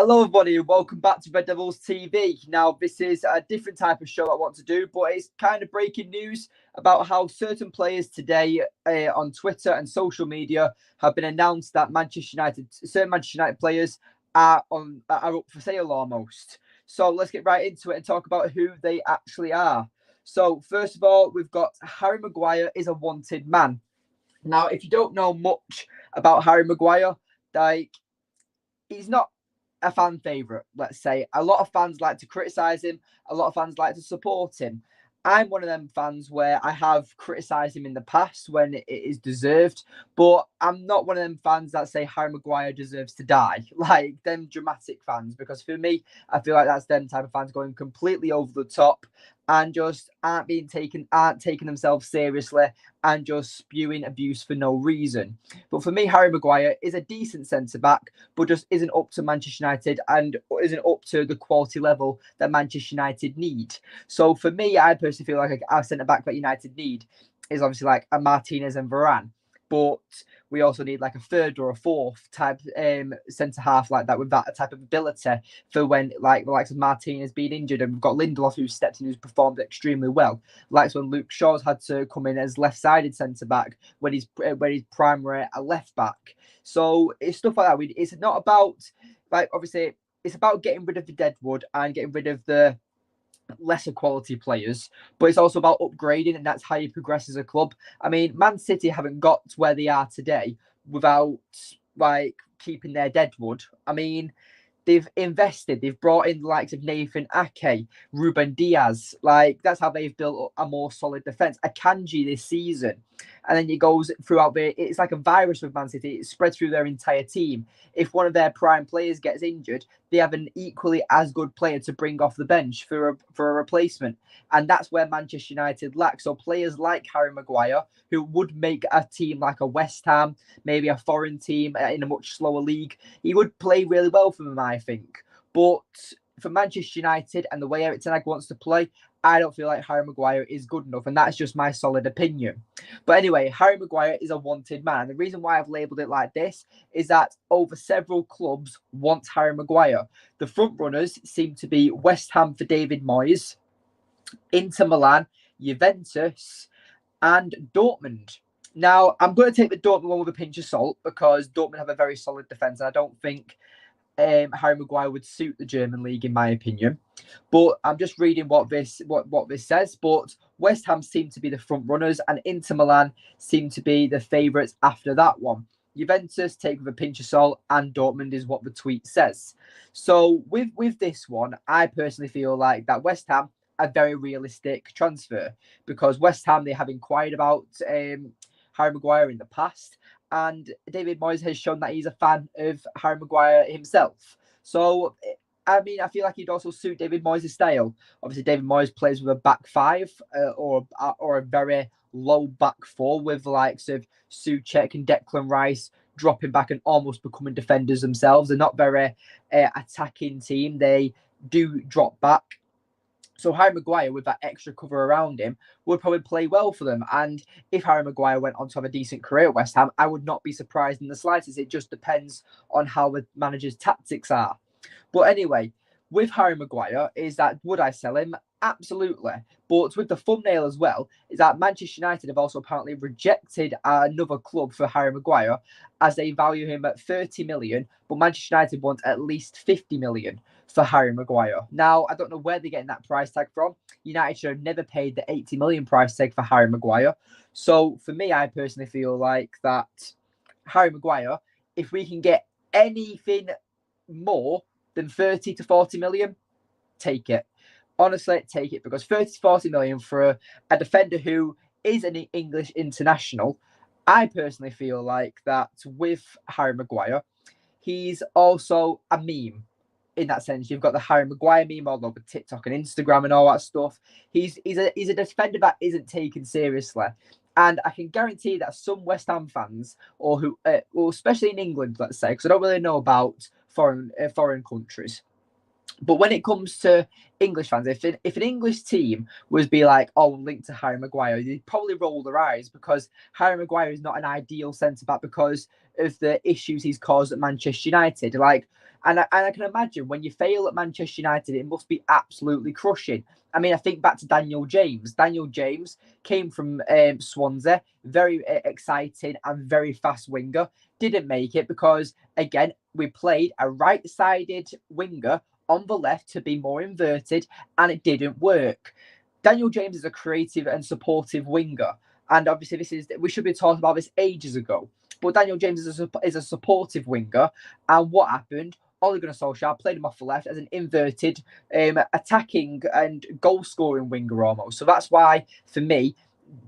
Hello, everybody, and welcome back to Red Devils TV. Now, this is a different type of show I want to do, but it's kind of breaking news about how certain players today on Twitter and social media have been announced that certain Manchester United players are up for sale almost. So let's get right into it and talk about who they actually are. So first of all, we've got Harry Maguire is a wanted man. Now, if you don't know much about Harry Maguire, he's not a fan favourite, let's say. A lot of fans like to criticise him. A lot of fans like to support him. I'm one of them fans where I have criticised him in the past when it is deserved, but I'm not one of them fans that say Harry Maguire deserves to die, like them dramatic fans, because for me, I feel like that's them type of fans going completely over the top and just aren't taking themselves seriously and just spewing abuse for no reason. But for me, Harry Maguire is a decent centre-back, but just isn't up to Manchester United and isn't up to the quality level that Manchester United need. So for me, I personally feel like a centre-back that United need is obviously like a Martinez and Varane. But we also need like a third or a fourth type centre half like that with that type of ability for when like the likes of Martinez being injured, and we've got Lindelof who's stepped in, who's performed extremely well. Like when Luke Shaw's had to come in as left-sided centre back when he's primary a left back. So it's stuff like that. It's not about obviously it's about getting rid of the deadwood and getting rid of the lesser quality players, but it's also about upgrading, and that's how you progress as a club. I mean, Man City haven't got to where they are today without keeping their deadwood. I mean, they've invested. They've brought in the likes of Nathan Ake, Ruben Diaz. That's how they've built a more solid defence. Akanji this season. And then it goes throughout it's like a virus with Man City. It spreads through their entire team. If one of their prime players gets injured, they have an equally as good player to bring off the bench for a replacement. And that's where Manchester United lack. So players like Harry Maguire, who would make a team like a West Ham, maybe a foreign team in a much slower league, he would play really well for them, I think. But for Manchester United and the way Erik Ten Hag wants to play, I don't feel like Harry Maguire is good enough, and that's just my solid opinion. But anyway, Harry Maguire is a wanted man. The reason why I've labelled it like this is that over several clubs want Harry Maguire. The front runners seem to be West Ham for David Moyes, Inter Milan, Juventus, and Dortmund. Now, I'm going to take the Dortmund one with a pinch of salt because Dortmund have a very solid defence, and I don't think Harry Maguire would suit the German league, in my opinion. But I'm just reading what this says. But West Ham seem to be the front runners, and Inter Milan seem to be the favourites after that one. Juventus take with a pinch of salt, and Dortmund is what the tweet says. So with this one, I personally feel like that West Ham a very realistic transfer, because West Ham, they have inquired about Harry Maguire in the past, and David Moyes has shown that he's a fan of Harry Maguire himself. So, I mean, I feel like he'd also suit David Moyes' style. Obviously, David Moyes plays with a back five or a very low back four with the likes of Souček and Declan Rice dropping back and almost becoming defenders themselves. They're not very attacking team. They do drop back. So Harry Maguire, with that extra cover around him, would probably play well for them. And if Harry Maguire went on to have a decent career at West Ham, I would not be surprised in the slightest. It just depends on how the manager's tactics are. But anyway, with Harry Maguire, is that would I sell him? Absolutely. But with the thumbnail as well, is that Manchester United have also apparently rejected another club for Harry Maguire, as they value him at 30 million, but Manchester United want at least 50 million for Harry Maguire. Now, I don't know where they're getting that price tag from. United should have never paid the 80 million price tag for Harry Maguire. So for me, I personally feel like that Harry Maguire, if we can get anything more than 30 to 40 million, take it. Honestly, take it, because 30 to 40 million for a defender who is an English international, I personally feel like that with Harry Maguire, he's also a meme. In that sense, you've got the Harry Maguire meme all over TikTok and Instagram and all that stuff. He's a defender that isn't taken seriously, and I can guarantee that some West Ham fans, or especially in England, let's say, because I don't really know about foreign countries, but when it comes to English fans, if an English team was be like, oh, linked to Harry Maguire, they'd probably roll their eyes, because Harry Maguire is not an ideal centre back because of the issues he's caused at Manchester United. And I can imagine when you fail at Manchester United, it must be absolutely crushing. I mean, I think back to Daniel James. Daniel James came from Swansea, very exciting and very fast winger. Didn't make it because, again, we played a right-sided winger on the left to be more inverted, and it didn't work. Daniel James is a creative and supportive winger. And obviously, we should be talking about this ages ago. But Daniel James is a supportive winger. And what happened? Ole Gunnar Solskjaer played him off the left as an inverted attacking and goal-scoring winger almost. So that's why, for me,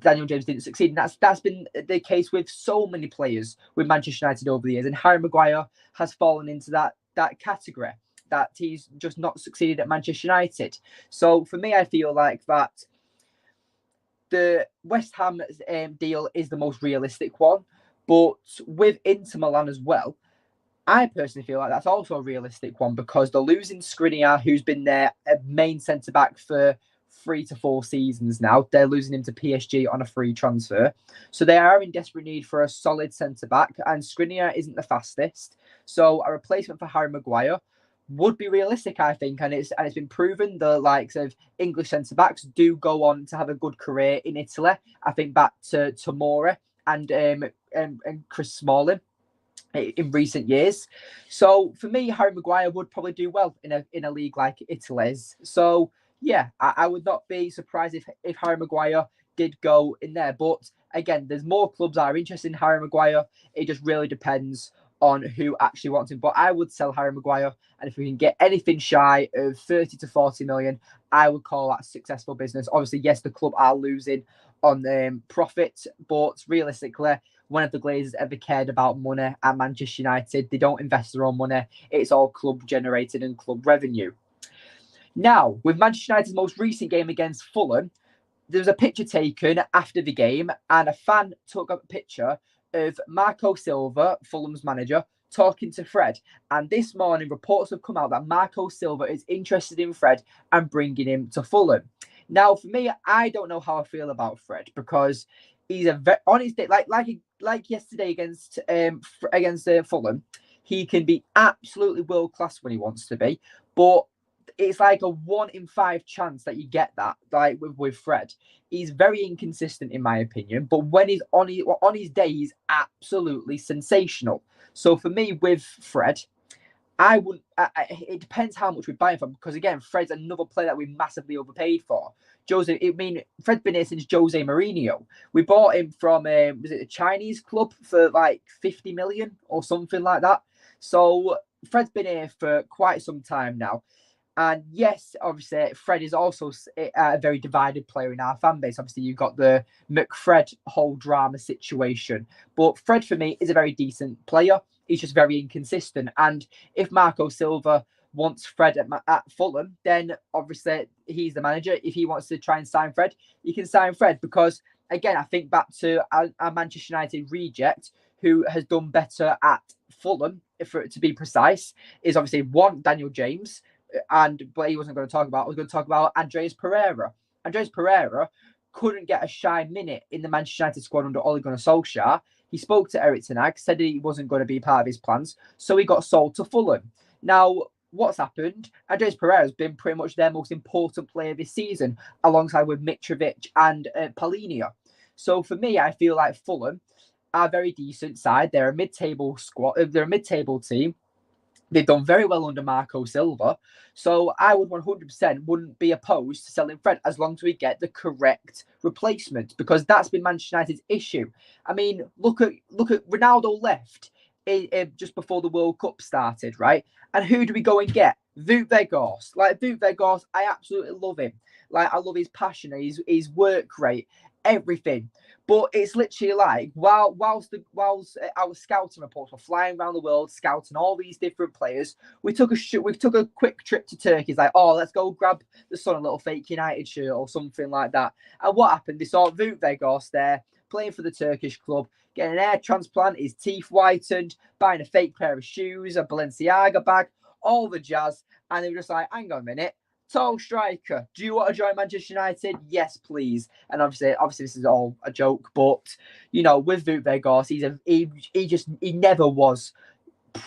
Daniel James didn't succeed. And that's been the case with so many players with Manchester United over the years. And Harry Maguire has fallen into that category, that he's just not succeeded at Manchester United. So for me, I feel like that the West Ham deal is the most realistic one. But with Inter Milan as well, I personally feel like that's also a realistic one because they're losing Skriniar, who's been their main centre-back for 3 to 4 seasons now. They're losing him to PSG on a free transfer. So they are in desperate need for a solid centre-back, and Skriniar isn't the fastest. So a replacement for Harry Maguire would be realistic, I think, and it's been proven the likes of English centre-backs do go on to have a good career in Italy. I think back to Tomori and Chris Smalling in recent years. So for me, Harry Maguire would probably do well in a league like Italy's. So yeah, I would not be surprised if Harry Maguire did go in there. But again, there's more clubs that are interested in Harry Maguire. It just really depends on who actually wants him. But I would sell Harry Maguire, and if we can get anything shy of 30 to 40 million, I would call that a successful business. Obviously, yes, the club are losing on profit, but realistically, when have the Glazers ever cared about money at Manchester United? They don't invest their own money. It's all club generated and club revenue. Now, with Manchester United's most recent game against Fulham, there was a picture taken after the game, and a fan took a picture of Marco Silva, Fulham's manager, talking to Fred. And this morning, reports have come out that Marco Silva is interested in Fred and bringing him to Fulham. Now, for me, I don't know how I feel about Fred because he's on his day, like yesterday against Fulham, he can be absolutely world class when he wants to be, but it's like a 1 in 5 chance that you get that. Like with Fred, he's very inconsistent in my opinion. But when he's on his day, he's absolutely sensational. So for me, with Fred, I wouldn't. It depends how much we buy him for, because again, Fred's another player that we massively overpaid for. Fred's been here since Jose Mourinho. We bought him from was it a Chinese club for like 50 million or something like that. So Fred's been here for quite some time now. And yes, obviously, Fred is also a very divided player in our fan base. Obviously, you've got the McFred whole drama situation. But Fred, for me, is a very decent player. He's just very inconsistent. And if Marco Silva wants Fred at Fulham, then obviously he's the manager. If he wants to try and sign Fred, he can sign Fred. Because, again, I think back to our Manchester United reject, who has done better at Fulham, to be precise, is obviously one, Daniel James. But he wasn't going to talk about. I was going to talk about Andreas Pereira. Andreas Pereira couldn't get a shy minute in the Manchester United squad under Ole Gunnar Solskjaer. He spoke to Erik Ten Hag, said he wasn't going to be part of his plans, so he got sold to Fulham. Now, what's happened? Andreas Pereira has been pretty much their most important player this season, alongside with Mitrovic and Palhinha. So for me, I feel like Fulham are a very decent side. They're a mid-table squad. They're a mid-table team. They've done very well under Marco Silva. So I would 100% wouldn't be opposed to selling Fred as long as we get the correct replacement, because that's been Manchester United's issue. I mean, look at Ronaldo left just before the World Cup started, right? And who do we go and get? Wout Weghorst. Like, Wout Weghorst, I absolutely love him. Like, I love his passion, his work rate, everything. But it's literally like, whilst our scouting reports were flying around the world, scouting all these different players, we took a quick trip to Turkey. It's like, oh, let's go grab the son a little fake United shirt or something like that. And what happened? They saw Wout Weghorst there, playing for the Turkish club, getting an hair transplant, his teeth whitened, buying a fake pair of shoes, a Balenciaga bag, all the jazz. And they were just like, hang on a minute. Tall striker, do you want to join Manchester United? Yes, please. And obviously this is all a joke, but with Wout Weghorst, he never was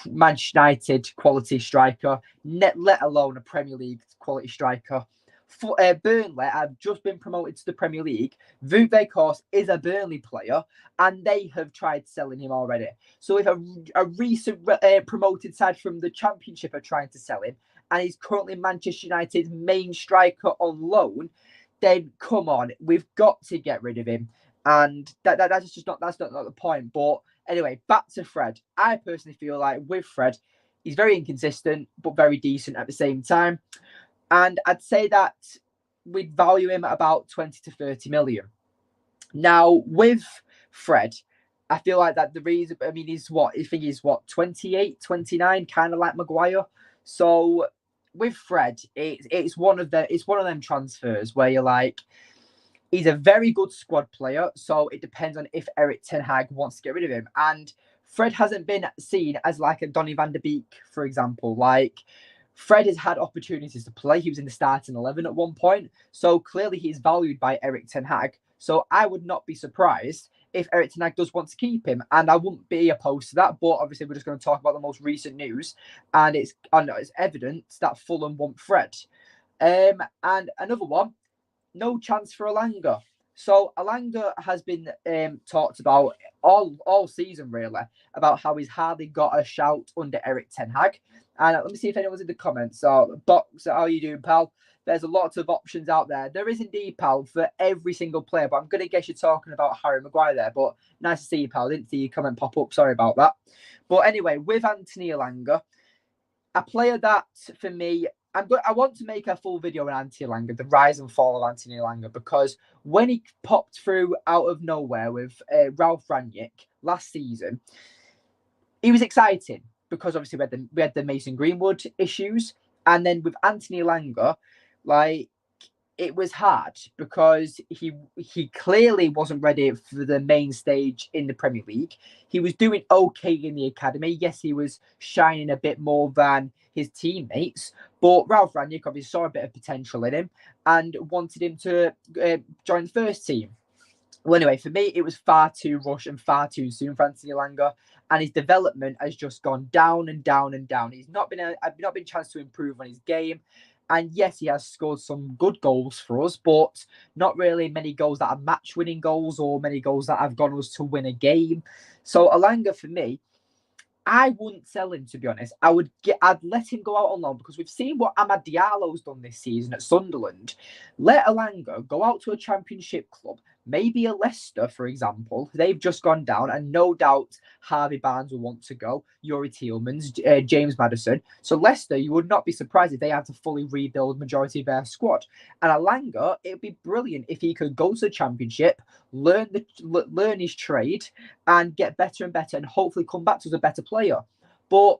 Manchester United quality striker, let alone a Premier League quality striker. Burnley have just been promoted to the Premier League. Wout Weghorst is a Burnley player, and they have tried selling him already. So if a recent promoted side from the Championship are trying to sell him, and he's currently Manchester United's main striker on loan, then come on, we've got to get rid of him. And that's just not the point. But anyway, back to Fred. I personally feel like with Fred, he's very inconsistent, but very decent at the same time. And I'd say that we'd value him at about 20 to 30 million. Now, with Fred, I feel like that the reason, I mean, he's 28, 29, kind of like Maguire. So with Fred, it's one of them transfers where you're like, he's a very good squad player. So it depends on if Erik Ten Hag wants to get rid of him. And Fred hasn't been seen as like a Donny van de Beek, for example. Like, Fred has had opportunities to play. He was in the starting 11 at one point. So clearly he's valued by Erik Ten Hag. So I would not be surprised if Erik Ten Hag does want to keep him. And I wouldn't be opposed to that. But obviously we're just going to talk about the most recent news. And it's evident that Fulham want Fred. And another one, no chance for Elanga. So Elanga has been talked about all season, really, about how he's hardly got a shout under Erik Ten Hag. And let me see if anyone's in the comments. So, Box, how are you doing, pal? There's a lot of options out there. There is indeed, pal, for every single player. But I'm going to guess you're talking about Harry Maguire there. But nice to see you, pal. Didn't see your comment pop up. Sorry about that. But anyway, with Anthony Elanga, a player that, for me, I want to make a full video on Anthony Elanga, the rise and fall of Anthony Elanga, because when he popped through out of nowhere with Ralph Rangnick last season, he was exciting because obviously we had the Mason Greenwood issues, and then with Anthony Elanga, like, it was hard because he clearly wasn't ready for the main stage in the Premier League. He was doing okay in the academy. Yes, he was shining a bit more than his teammates, but Ralph Rangnick obviously saw a bit of potential in him and wanted him to join the first team. Well, anyway, for me, it was far too rushed and far too soon for Anthony Elanga, and his development has just gone down and down and down. He's not been a chance to improve on his game. And yes, he has scored some good goals for us, but not really many goals that are match-winning goals or many goals that have gone us to win a game. So Elanga, for me, I wouldn't sell him, to be honest. I'd let him go out on loan because we've seen what Amad Diallo's done this season at Sunderland. Let Elanga go out to a Championship club, maybe a Leicester, for example. They've just gone down, and no doubt Harvey Barnes will want to go. Yuri Tielemans, James Maddison. So Leicester, you would not be surprised if they had to fully rebuild the majority of their squad. And Elanga, it would be brilliant if he could go to the Championship, learn his trade, and get better and better, and hopefully come back to as a better player. But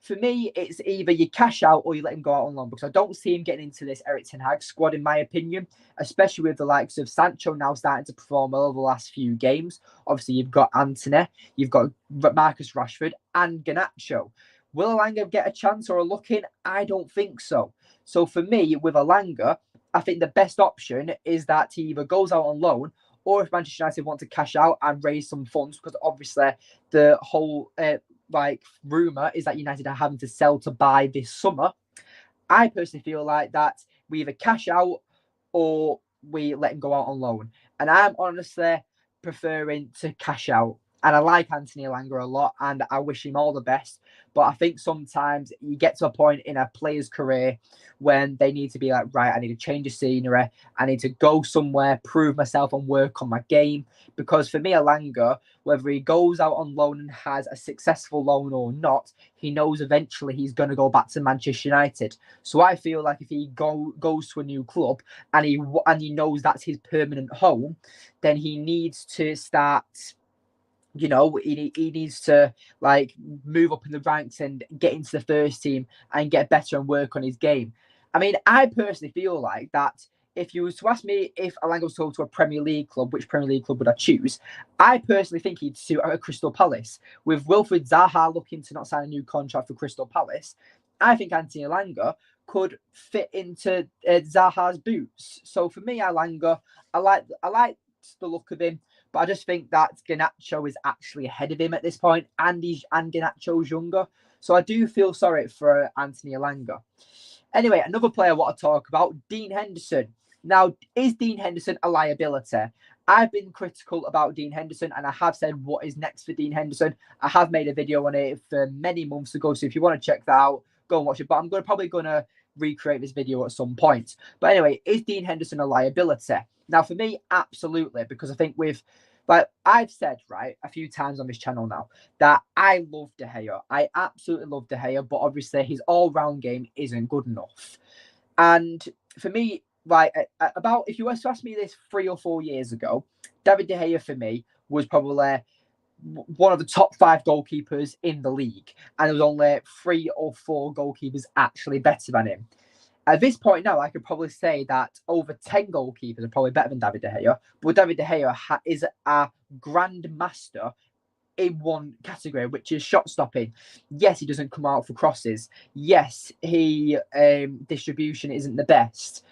for me, it's either you cash out or you let him go out on loan, because I don't see him getting into this Erik Ten Hag squad, in my opinion, especially with the likes of Sancho now starting to perform well over the last few games. Obviously, you've got Antony, you've got Marcus Rashford and Garnacho. Will Elanga get a chance or a look in? I don't think so. So for me, with Elanga, I think the best option is that he either goes out on loan, or if Manchester United want to cash out and raise some funds, because obviously the whole rumour is that United are having to sell to buy this summer. I personally feel like that we either cash out or we let him go out on loan. And I'm honestly preferring to cash out. And I like Anthony Elanga a lot, and I wish him all the best. But I think sometimes you get to a point in a player's career when they need to be like, right, I need to change the scenery. I need to go somewhere, prove myself and work on my game. Because for me, Elanga, whether he goes out on loan and has a successful loan or not, he knows eventually he's going to go back to Manchester United. So I feel like if he goes to a new club and he knows that's his permanent home, then he needs to start... he needs to move up in the ranks and get into the first team and get better and work on his game. I mean, I personally feel like that if you was to ask me if Elanga was sold to a Premier League club, which Premier League club would I choose? I personally think he'd suit at Crystal Palace. With Wilfried Zaha looking to not sign a new contract for Crystal Palace, I think Anthony Elanga could fit into Zaha's boots. So for me, Elanga, I like the look of him. But I just think that Garnacho is actually ahead of him at this point, and Garnacho's younger. So I do feel sorry for Anthony Elanga. Anyway, another player I want to talk about, Dean Henderson. Now, is Dean Henderson a liability? I've been critical about Dean Henderson, and I have said what is next for Dean Henderson. I have made a video on it for many months ago, so if you want to check that out, go and watch it. But I'm probably going to recreate this video at some point. But anyway, is Dean Henderson a liability? Now, for me, absolutely, because I think I've said, right, a few times on this channel now that I love De Gea. I absolutely love De Gea, but obviously his all-round game isn't good enough. And for me, if you were to ask me this 3 or 4 years ago, David De Gea for me was probably one of the top 5 goalkeepers in the league. And there was only 3 or 4 goalkeepers actually better than him. At this point now, I could probably say that over 10 goalkeepers are probably better than David De Gea. But David De Gea is a grandmaster in one category, which is shot stopping. Yes, he doesn't come out for crosses. Yes, he distribution isn't the best.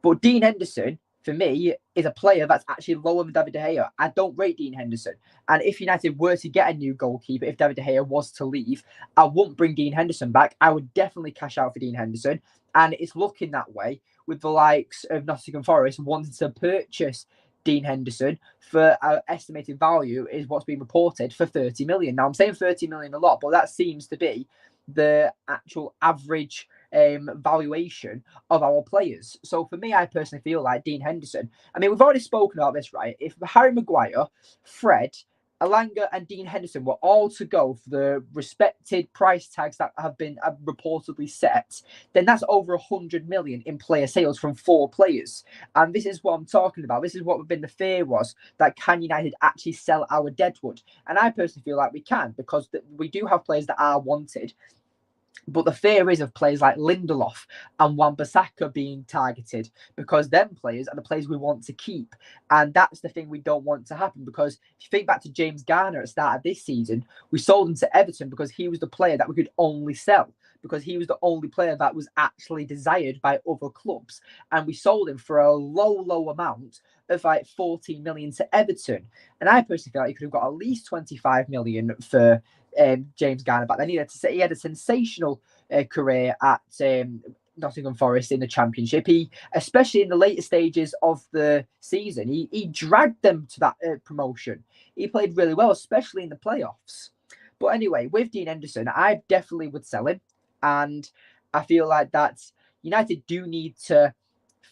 But Dean Henderson, for me, is a player that's actually lower than David De Gea. I don't rate Dean Henderson. And if United were to get a new goalkeeper, if David De Gea was to leave, I wouldn't bring Dean Henderson back. I would definitely cash out for Dean Henderson. And it's looking that way with the likes of Nottingham Forest wanting to purchase Dean Henderson for our estimated value is what's been reported for 30 million. Now, I'm saying 30 million a lot, but that seems to be the actual average valuation of our players. So for me, I personally feel like Dean Henderson, I mean, we've already spoken about this, right? If Harry Maguire, Fred, Elanga and Dean Henderson were all to go for the respected price tags that have been reportedly set, then that's over 100 million in player sales from 4 players. And this is what I'm talking about. This is what been the fear was, that can United actually sell our deadwood? And I personally feel like we can, because we do have players that are wanted. But the fear is of players like Lindelof and Wan-Bissaka being targeted, because them players are the players we want to keep. And that's the thing we don't want to happen, because if you think back to James Garner at the start of this season, we sold him to Everton because he was the player that we could only sell, because he was the only player that was actually desired by other clubs. And we sold him for a low amount of like 14 million to Everton. And I personally feel like he could have got at least 25 million for James Garner back then. He had a sensational career at Nottingham Forest in the Championship. He, especially in the later stages of the season, he dragged them to that promotion. He played really well, especially in the playoffs. But anyway, with Dean Henderson, I definitely would sell him. And I feel like that United do need to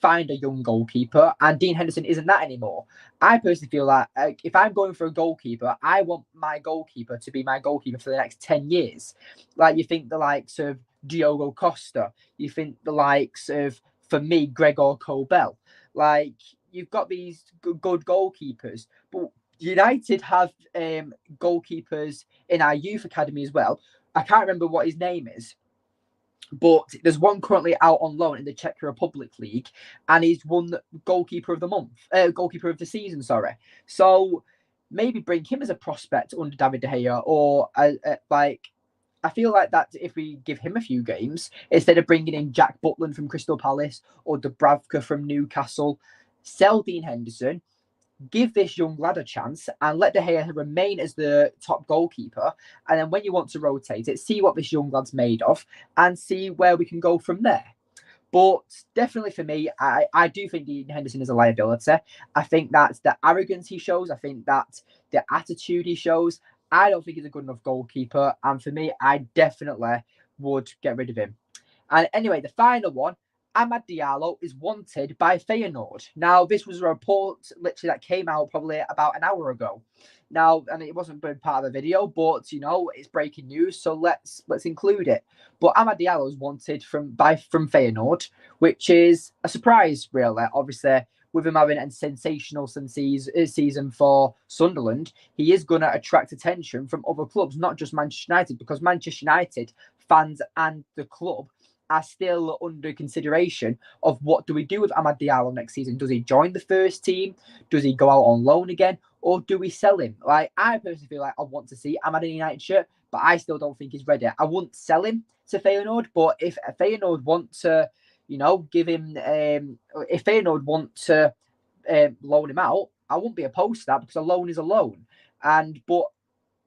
find a young goalkeeper, and Dean Henderson isn't that anymore. I personally feel like if I'm going for a goalkeeper, I want my goalkeeper to be my goalkeeper for the next 10 years. Like, you think the likes of Diogo Costa, you think the likes of, for me, Gregor Kobel. Like, you've got these good goalkeepers, but United have goalkeepers in our youth academy as well. I can't remember what his name is, but there's one currently out on loan in the Czech Republic League, and he's won goalkeeper of the season. Sorry. So maybe bring him as a prospect under David De Gea, or I feel like that if we give him a few games instead of bringing in Jack Butland from Crystal Palace or Dubravka from Newcastle, sell Dean Henderson. Give this young lad a chance and let De Gea remain as the top goalkeeper. And then when you want to rotate it, see what this young lad's made of and see where we can go from there. But definitely for me, I do think Dean Henderson is a liability. I think that's the arrogance he shows. I think that the attitude he shows. I don't think he's a good enough goalkeeper. And for me, I definitely would get rid of him. And anyway, the final one, Amad Diallo is wanted by Feyenoord. Now, this was a report literally that came out probably about an hour ago. Now, and it wasn't a part of the video, but you know, it's breaking news, so let's include it. But Amad Diallo is wanted from Feyenoord, which is a surprise, really. Obviously, with him having a sensational season for Sunderland, he is going to attract attention from other clubs, not just Manchester United, because Manchester United fans and the club are still under consideration of what do we do with Amad Diallo next season. Does he join the first team? Does he go out on loan again? Or do we sell him? Like, I personally feel like I want to see Amad in a United shirt, but I still don't think he's ready. I wouldn't sell him to Feyenoord, but if Feyenoord want to, you know, give him, if Feyenoord want to loan him out, I wouldn't be opposed to that because a loan is a loan. But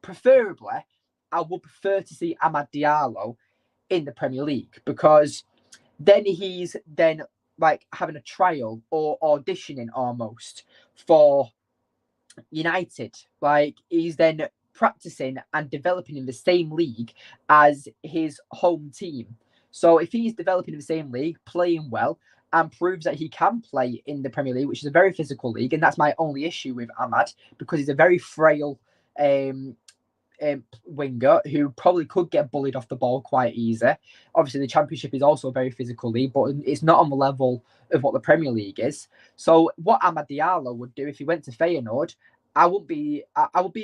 preferably, I would prefer to see Amad Diallo in the Premier League, because then he's then like having a trial or auditioning almost for United. Like, he's then practicing and developing in the same league as his home team. So if he's developing in the same league, playing well, and proves that he can play in the Premier League, which is a very physical league, and that's my only issue with Amad, because he's a very frail winger who probably could get bullied off the ball quite easy. Obviously, the Championship is also a very physical league, but it's not on the level of what the Premier League is. So what Amad Diallo would do if he went to Feyenoord, I would be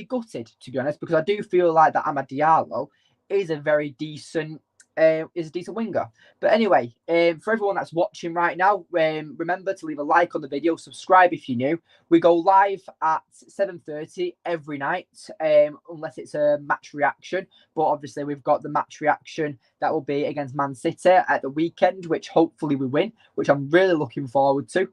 gutted, to be honest, because I do feel like that Amad Diallo is a very decent winger. But anyway, for everyone that's watching right now, remember to leave a like on the video, subscribe if you're new. We go live at 7:30 every night, unless it's a match reaction. But obviously we've got the match reaction that will be against Man City at the weekend, which hopefully we win, which I'm really looking forward to.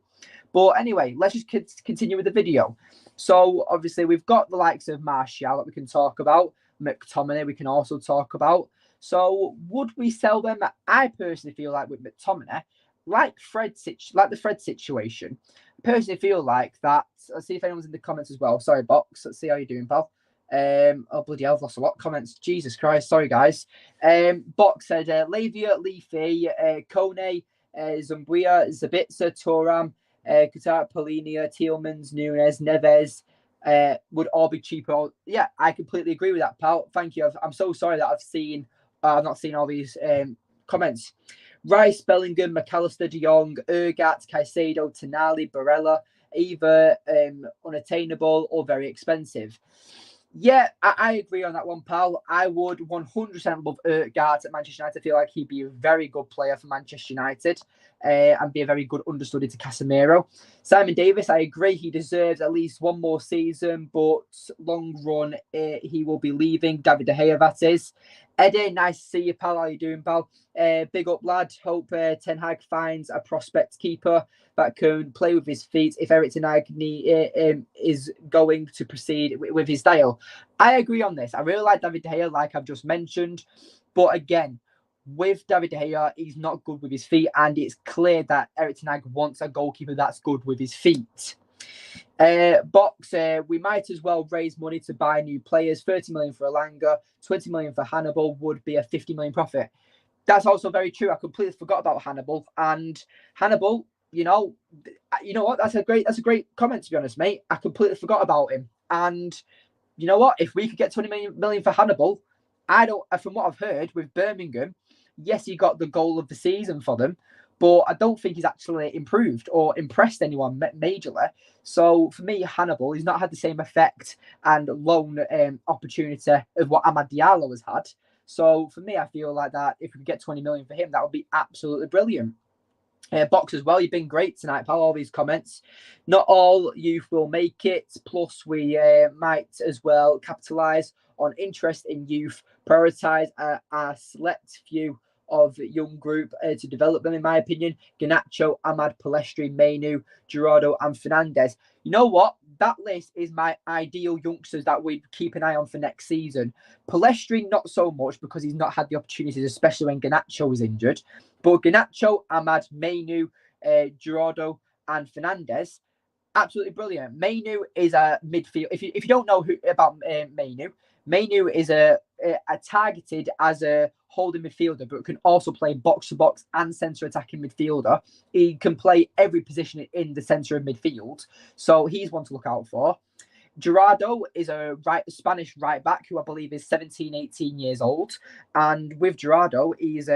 But anyway, let's just continue with the video. So obviously we've got the likes of Martial that we can talk about, McTominay we can also talk about. So would we sell them? I personally feel like with McTominay, like the Fred situation, I personally feel like that. Let's see if anyone's in the comments as well. Sorry, Box. Let's see how you're doing, pal. Oh, bloody hell, I've lost a lot of comments. Jesus Christ. Sorry, guys. Box said, Lavia, Leafy, Kone, Zumbuya, Zabitzer, Toram, Qatar, Polinia, Tielemans, Nunes, Neves, would all be cheaper. Yeah, I completely agree with that, pal. Thank you. I'm so sorry that I've not seen all these comments. Rice, Bellingham, McAllister, De Jong, Ergat, Caicedo, Tonali, Barella, either unattainable or very expensive. Yeah, I agree on that one, pal. I would 100% love Ergat at Manchester United. I feel like he'd be a very good player for Manchester United and be a very good understudy to Casemiro. Simon Davis, I agree. He deserves at least one more season, but long run, he will be leaving. David De Gea, that is. Eddie, nice to see you, pal. How you doing, pal? Big up, lad. Hope Ten Hag finds a prospect keeper that can play with his feet if Erik Ten Hag is going to proceed with his style. I agree on this. I really like David De Gea, like I've just mentioned. But again, with David De Gea, he's not good with his feet, and it's clear that Erik Ten Hag wants a goalkeeper that's good with his feet. Box, we might as well raise money to buy new players. 30 million for Elanga, 20 million for Hannibal would be a 50 million profit. That's also very true. I completely forgot about Hannibal. And Hannibal, you know what? That's a great comment, to be honest, mate. I completely forgot about him. And you know what? If we could get 20 million for Hannibal, from what I've heard with Birmingham, yes, he got the goal of the season for them, but I don't think he's actually improved or impressed anyone majorly. So for me, Hannibal, he's not had the same effect and loan opportunity of what Amad Diallo has had. So for me, I feel like that if we could get 20 million for him, that would be absolutely brilliant. Box as well, you've been great tonight, pal. All these comments. Not all youth will make it. Plus, we might as well capitalise on interest in youth, prioritise a select few of young group to develop them, in my opinion. Garnacho, Amad, Palestri, Mainu, Gerardo, and Fernandez. You know what? That list is my ideal youngsters that we keep an eye on for next season. Palestri, not so much because he's not had the opportunities, especially when Garnacho was injured. But Garnacho, Amad, Mainu, Gerardo, and Fernandez, absolutely brilliant. Mainu is a midfield. If you don't know about Mainu is a targeted as a holding midfielder, but can also play box to box and centre attacking midfielder. He can play every position in the centre of midfield, so he's one to look out for. Gerardo is a Spanish right back who I believe is 17, 18 years old, and with Gerardo, he's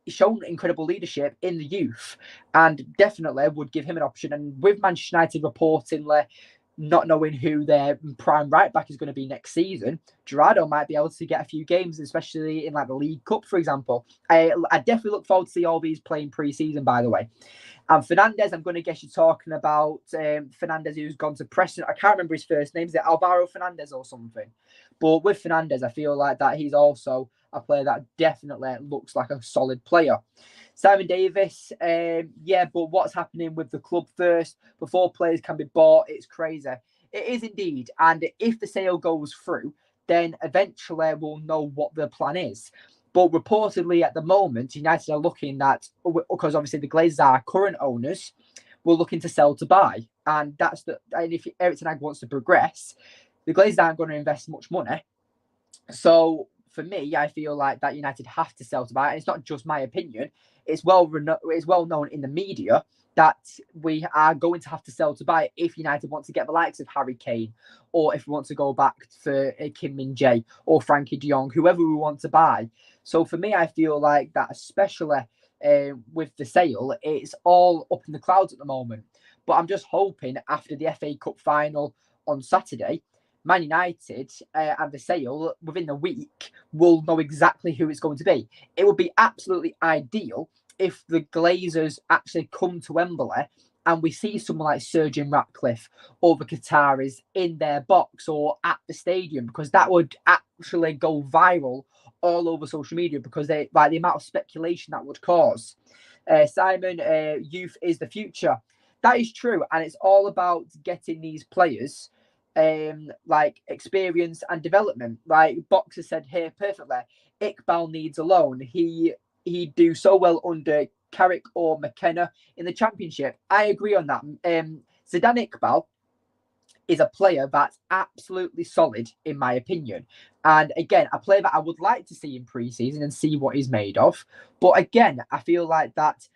shown incredible leadership in the youth, and definitely would give him an option. And with Manchester United reportedly not knowing who their prime right back is going to be next season, Gerardo might be able to get a few games, especially in like the League Cup, for example. I definitely look forward to see all these playing pre-season, by the way. And Fernandez, I'm going to guess you're talking about Fernandez, who's gone to Preston. I can't remember his first name. Is it Alvaro Fernandez or something? But with Fernandez, I feel like that he's also a player that definitely looks like a solid player. Simon Davis, yeah, but what's happening with the club first before players can be bought? It's crazy. It is indeed. And if the sale goes through, then eventually we'll know what the plan is. But reportedly at the moment, United are looking at, because obviously the Glazers are current owners, we're looking to sell to buy. And if Erik Ten Hag wants to progress, the Glazers aren't going to invest much money. So for me, I feel like that United have to sell to buy. And it's not just my opinion. It's well known in the media that we are going to have to sell to buy if United want to get the likes of Harry Kane, or if we want to go back for Kim Min-jae or Frankie de Jong, whoever we want to buy. So for me, I feel like that, especially with the sale, it's all up in the clouds at the moment. But I'm just hoping after the FA Cup final on Saturday, Man United and the sale within the week will know exactly who it's going to be. It would be absolutely ideal if the Glazers actually come to Wembley and we see someone like Sir Jim Ratcliffe or the Qataris in their box or at the stadium, because that would actually go viral all over social media, because the amount of speculation that would cause. Simon, youth is the future. That is true, and it's all about getting these players like experience and development. Like Boxer said here perfectly, Iqbal needs a loan. He'd do so well under Carrick or McKenna in the Championship. I agree on that. Zidane Iqbal is a player that's absolutely solid, in my opinion. And again, a player that I would like to see in pre-season and see what he's made of. But again, I feel like that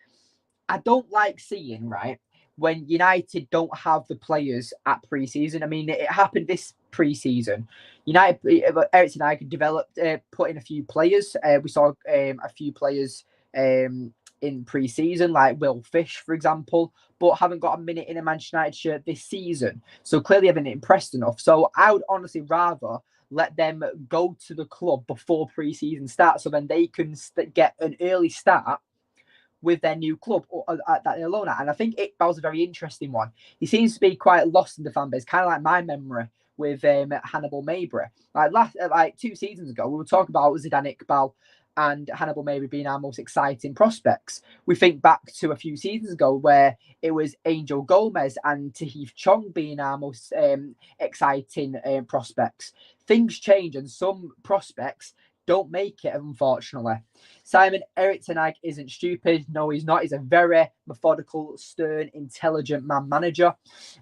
I don't like seeing, right, when United don't have the players at pre-season. I mean, it happened this pre-season. United, Erik Ten Hag developed, put in a few players. We saw a few players in pre-season, like Will Fish, for example, but haven't got a minute in a Manchester United shirt this season. So clearly haven't impressed enough. So I would honestly rather let them go to the club before pre-season starts, so then they can get an early start with their new club that they're alone at. And I think Iqbal's a very interesting one. He seems to be quite lost in the fan base, kind of like my memory with Hannibal Mabry. Like 2 seasons ago, we were talking about Zidane Iqbal and Hannibal Mabry being our most exciting prospects. We think back to a few seasons ago where it was Angel Gomez and Tahith Chong being our most exciting prospects. Things change, and some prospects don't make it, unfortunately. Simon, Erik Ten Hag isn't stupid. No, he's not. He's a very methodical, stern, intelligent man manager.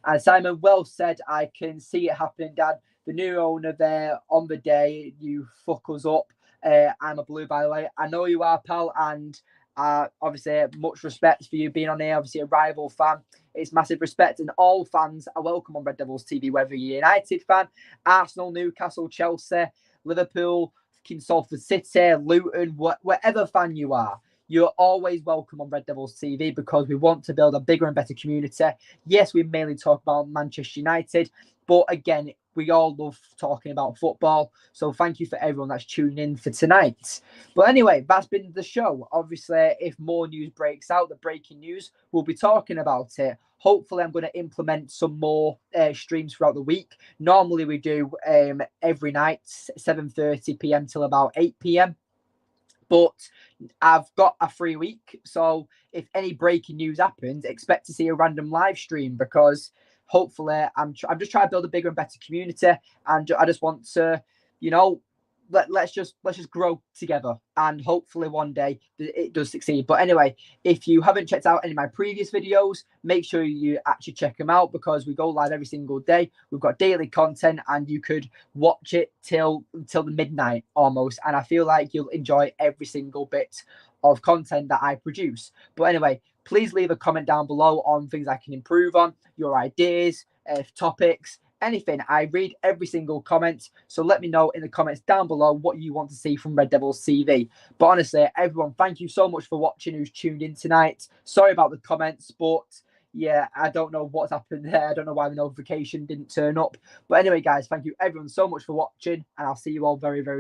And Simon, well said. I can see it happening, Dad. The new owner there on the day you fuck us up. I'm a Blue, by the way. I know you are, pal. And obviously, much respect for you being on here. Obviously, a rival fan. It's massive respect. And all fans are welcome on Red Devils TV, whether you're a United fan, Arsenal, Newcastle, Chelsea, Liverpool, Salford City, Luton, whatever fan you are, you're always welcome on Red Devils TV, because we want to build a bigger and better community. Yes, we mainly talk about Manchester United, but again, we all love talking about football. So thank you for everyone that's tuning in for tonight. But anyway, that's been the show. Obviously, if more news breaks out, the breaking news, we'll be talking about it. Hopefully, I'm going to implement some more streams throughout the week. Normally, we do every night, 7:30 p.m. till about 8 p.m. But I've got a free week. So if any breaking news happens, expect to see a random live stream, because hopefully I'm just trying to build a bigger and better community. And I just want to, let's just grow together, and hopefully one day it does succeed. But anyway, if you haven't checked out any of my previous videos, make sure you actually check them out, because we go live every single day. We've got daily content, and you could watch it till the midnight almost, and I feel like you'll enjoy every single bit of content that I produce. But anyway, please leave a comment down below on things I can improve on, your ideas, topics, anything. I read every single comment, so let me know in the comments down below what you want to see from Red Devils TV. But honestly, everyone, thank you so much for watching who's tuned in tonight. Sorry about the comments, but yeah, I don't know what's happened there. I don't know why the notification didn't turn up. But anyway, guys, thank you everyone so much for watching, and I'll see you all very, very